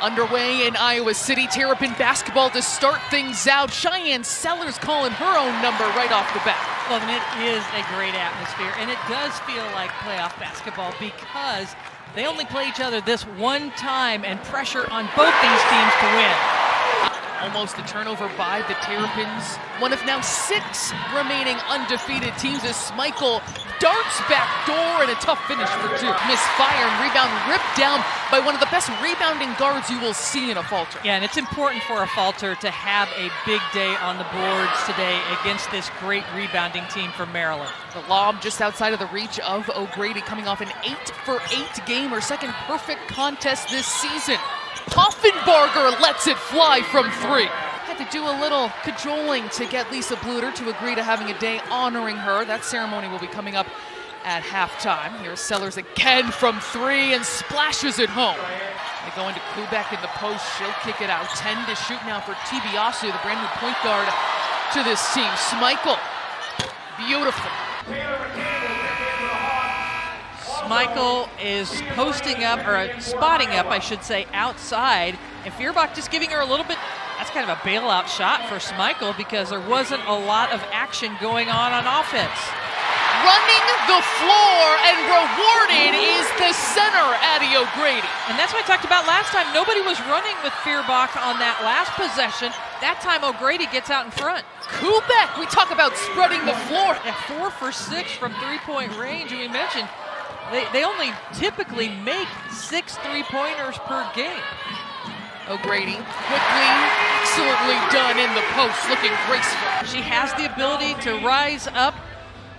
Underway in Iowa City, Terrapin basketball to start things out. Cheyenne Sellers calling her own number right off the bat. Well, and it is a great atmosphere, and it does feel like playoff basketball because they only play each other this one time, and pressure on both these teams to win. Almost a turnover by the Terrapins. One of now 6 remaining undefeated teams as Schmeichel darts back door and a tough finish for 2. Misfire and rebound ripped down by one of the best rebounding guards you will see in a falter. Yeah, and it's important for a falter to have a big day on the boards today against this great rebounding team from Maryland. The lob just outside of the reach of O'Grady, coming off an 8-for-8 game, her second perfect contest this season. Poffenbarger lets it fly from 3. Had to do a little cajoling to get Lisa Bluter to agree to having a day honoring her. That ceremony will be coming up at halftime. Here's Sellers again from 3 and splashes it home. They go into Kubek in the post. She'll kick it out. 10 to shoot now for Tibiasu, the brand new point guard to this team. Schmeichel, beautiful. Schmeichel is posting up, or spotting up, I should say, outside. And Feuerbach just giving her a little bit. That's kind of a bailout shot for Schmeichel because there wasn't a lot of action going on offense. Running the floor and rewarded is the center, Addie O'Grady. And that's what I talked about last time. Nobody was running with Feuerbach on that last possession. That time O'Grady gets out in front. Kubek, we talk about spreading the floor. Yeah, 4 for 6 from three-point range, and we mentioned they only typically make 6 three-pointers per game. O'Grady quickly, excellently done in the post, looking graceful. She has the ability to rise up,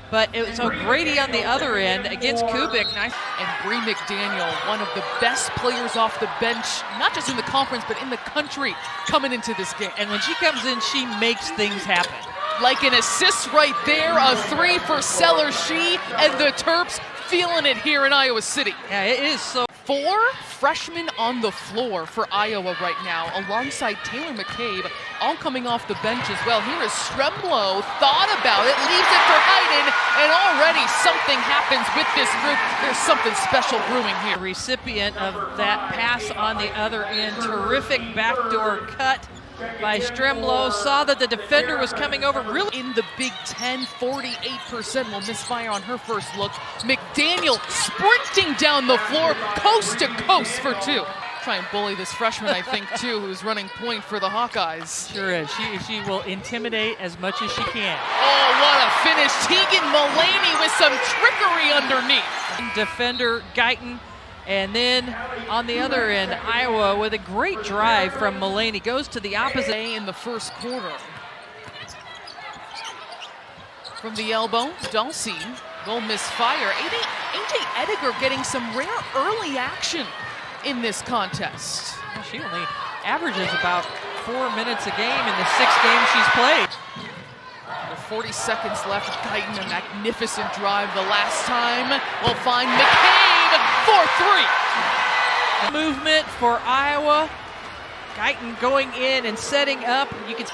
but it was O'Grady on the other end against Kubik. Nice. And Bree McDaniel, one of the best players off the bench, not just in the conference, but in the country, coming into this game. And when she comes in, she makes things happen. Like an assist right there, a 3 for Sellers. She and the Terps feeling it here in Iowa City. Yeah, it is so. 4 freshmen on the floor for Iowa right now, alongside Taylor McCabe, all coming off the bench as well. Here is Stremlow, thought about it, leaves it for Hayden, and already something happens with this group. There's something special brewing here. The recipient of that pass on the other end, terrific backdoor cut by Stremlow, saw that the defender was coming over really in the Big Ten. 48% will misfire on her first look. McDaniel sprinting down the floor, coast to coast for 2. Try and bully this freshman, I think, too, who's running point for the Hawkeyes. Sure is. She will intimidate as much as she can. Oh, what a finish. Tegan Mulaney with some trickery underneath. Defender Guyton. And then on the other end, Iowa with a great drive from Mulaney goes to the opposite in the first quarter. From the elbow, Dulcie will misfire. AJ Ediger getting some rare early action in this contest. She only averages about 4 minutes a game in the 6 games she's played. With 40 seconds left, Guyton, a magnificent drive the last time. We'll find McCabe for 3. Movement for Iowa. Guyton going in and setting up. You can.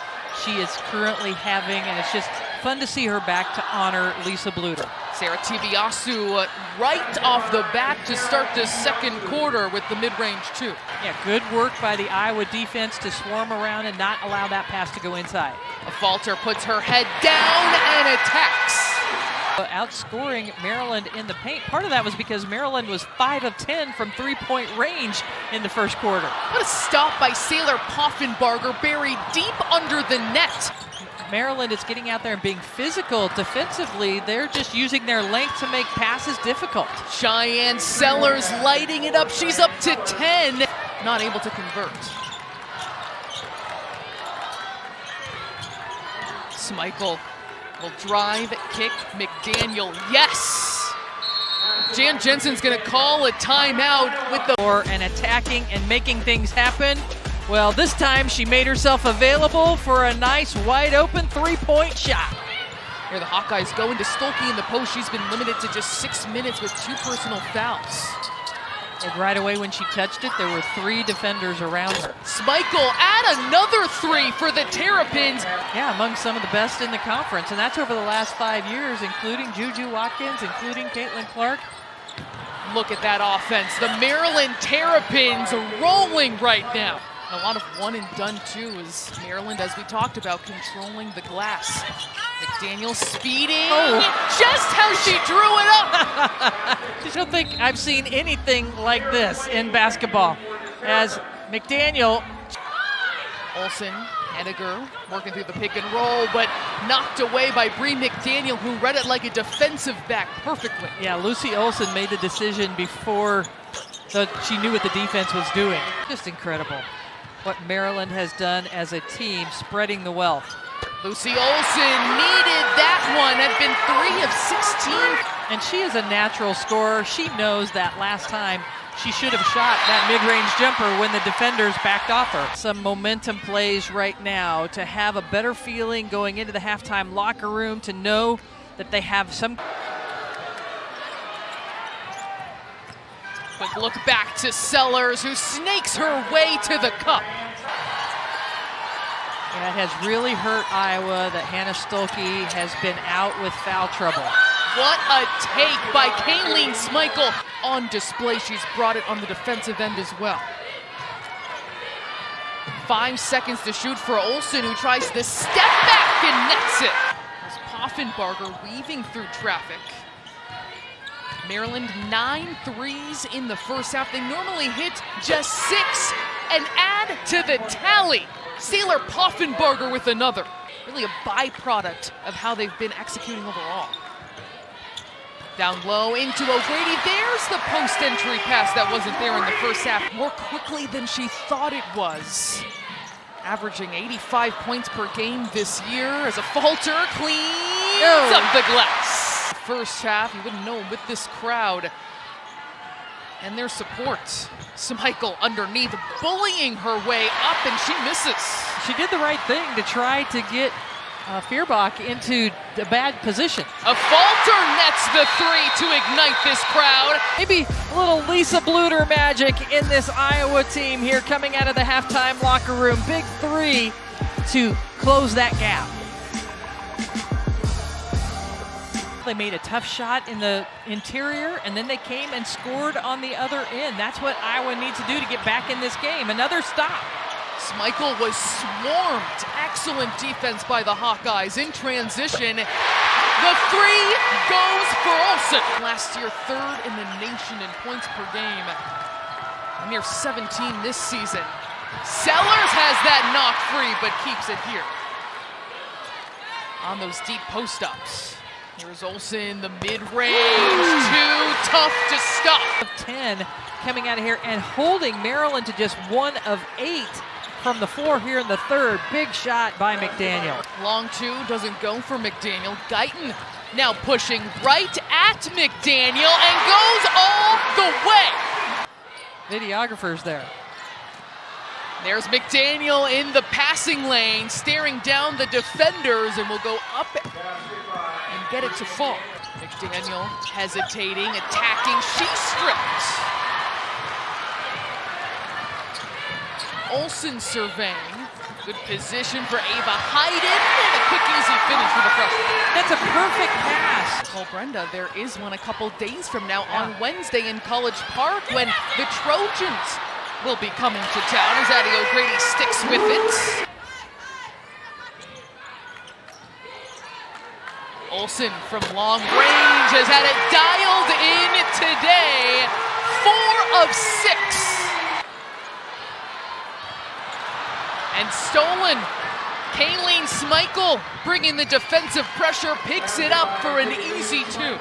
She is currently having, and it's just fun to see her back to honor Lisa Bluter. Sarah Tibiasu right off the bat to start the second quarter with the mid-range 2. Yeah, good work by the Iowa defense to swarm around and not allow that pass to go inside. A falter puts her head down and attacks. Outscoring Maryland in the paint. Part of that was because Maryland was 5 of 10 from three-point range in the first quarter. What a stop by Sailor Poffenbarger, buried deep under the net. Maryland is getting out there and being physical defensively. They're just using their length to make passes difficult. Cheyenne Sellers lighting it up. She's up to 10. Not able to convert. Schmeichel will drive, kick, McDaniel, yes! Jan Jensen's gonna call a timeout with the and attacking and making things happen. Well, this time she made herself available for a nice wide open 3-point shot. Here the Hawkeyes go into Stolke in the post. She's been limited to just 6 minutes with 2 personal fouls. And right away when she touched it, there were 3 defenders around her. Schmeichel add another 3 for the Terrapins. Yeah, among some of the best in the conference, and that's over the last 5 years, including Juju Watkins, including Caitlin Clark. look at that offense. The Maryland Terrapins rolling right now. A lot of one and done too is Maryland, as we talked about, controlling the glass. McDaniel speeding, just how she drew it up. I don't think I've seen anything like this in basketball. As McDaniel. Olsen, Ediger working through the pick and roll, but knocked away by Bree McDaniel, who read it like a defensive back perfectly. Yeah, Lucy Olsen made the decision before she knew what the defense was doing. Just incredible what Maryland has done as a team, spreading the wealth. Lucy Olsen needed that one, had been 3 of 16. And she is a natural scorer. She knows that last time she should have shot that mid-range jumper when the defenders backed off her. Some momentum plays right now to have a better feeling going into the halftime locker room, to know that they have some. Quick look back to Sellers, who snakes her way to the cup. Yeah, it has really hurt Iowa that Hannah Stolke has been out with foul trouble. What a take by Kayleen Smichael. On display, she's brought it on the defensive end as well. 5 seconds to shoot for Olsen, who tries the step back and nets it. As Poffenbarger weaving through traffic. Maryland 9 threes in the first half. They normally hit just 6 and add to the tally. Sailor Poffenbarger with another. Really a byproduct of how they've been executing overall. Down low into O'Grady. There's the post-entry pass that wasn't there in the first half. More quickly than she thought it was. Averaging 85 points per game this year as a falter cleans up the glass. First half, you wouldn't know with this crowd and their support. Smichael underneath, bullying her way up, and she misses. She did the right thing to try to get Feuerbach into a bad position. A falter nets the 3 to ignite this crowd. Maybe a little Lisa Bluter magic in this Iowa team here coming out of the halftime locker room. Big 3 to close that gap. They made a tough shot in the interior, and then they came and scored on the other end. That's what Iowa needs to do to get back in this game. Another stop. Smichael was swarmed. Excellent defense by the Hawkeyes in transition. The 3 goes for Olsen. Last year, 3rd in the nation in points per game. A mere 17 this season. Sellers has that knock free, but keeps it here. On those deep post-ups. Here's Olsen, the mid-range, too tough to stop. 10 coming out of here and holding Maryland to just 1 of 8 from the floor here in the third. Big shot by McDaniel. Long 2 doesn't go for McDaniel. Guyton now pushing right at McDaniel and goes all the way. Videographers there. There's McDaniel in the passing lane, staring down the defenders, and will go up and get it to fall. McDaniel hesitating, attacking, she stripped. Olsen surveying, good position for Ava Hayden, and a quick easy finish for the freshman. That's a perfect pass. Well, Brenda, there is one a couple days from now on Wednesday in College Park when the Trojans will be coming to town as Addie O'Grady sticks with it. Olsen from long range has had it dialed in today. 4 of 6. And stolen. Kayleen Smichael bringing the defensive pressure, picks it up for an easy 2.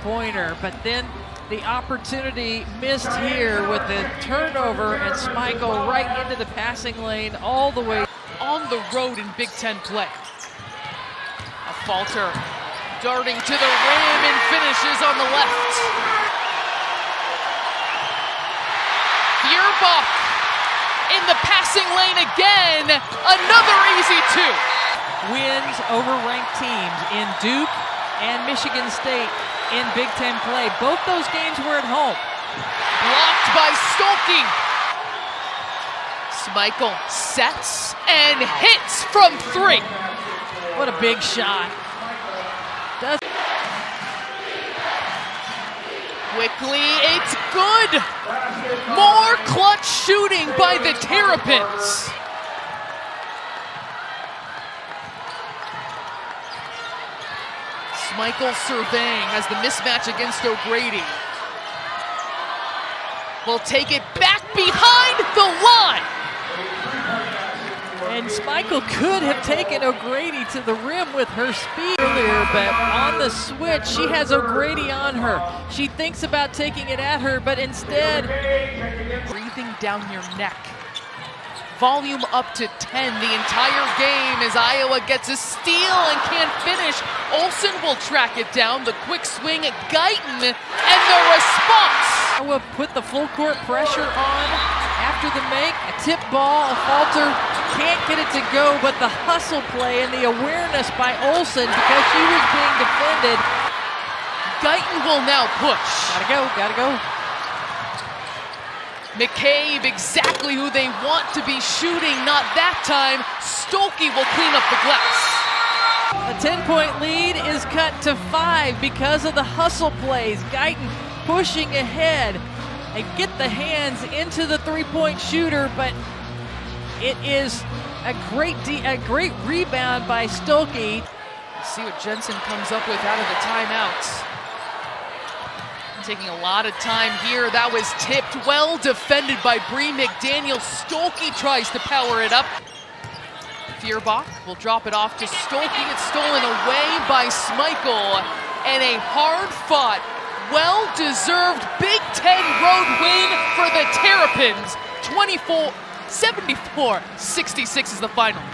Pointer, but then the opportunity missed here with the turnover, and Smichael right into the passing lane all the way. On the road in Big Ten play. A falter, darting to the rim and finishes on the left. Feuerbach in the passing lane again, another easy 2. Wins over ranked teams in Duke and Michigan State in Big Ten play. Both those games were at home. Blocked by Stolke. Smichael sets and hits from 3. What a big shot. Quickly, it's good! More clutch shooting by the Terrapins. Michael surveying as the mismatch against O'Grady. Will take it back behind the line. And Michael could have taken O'Grady to the rim with her speed earlier, but on the switch, she has O'Grady on her. She thinks about taking it at her, but instead, breathing down your neck. Volume up to 10 the entire game as Iowa gets a steal and can't finish. Olsen will track it down. The quick swing at Guyton, and the response. Iowa put the full court pressure on after the make. A tip ball, a falter, can't get it to go, but the hustle play and the awareness by Olsen because she was being defended. Guyton will now push. Gotta go. McCabe, exactly who they want to be shooting, not that time. Stolke will clean up the glass. A 10-point lead is cut to 5 because of the hustle plays. Guyton pushing ahead and get the hands into the three-point shooter, but it is a great rebound by Stolke. See what Jensen comes up with out of the timeouts. Taking a lot of time here. That was tipped, well defended by Bree McDaniel. Stolke tries to power it up. Feuerbach will drop it off to Stolke. It's stolen away by Schmeichel. And a hard-fought, well-deserved Big Ten road win for the Terrapins. 74-66 is the final.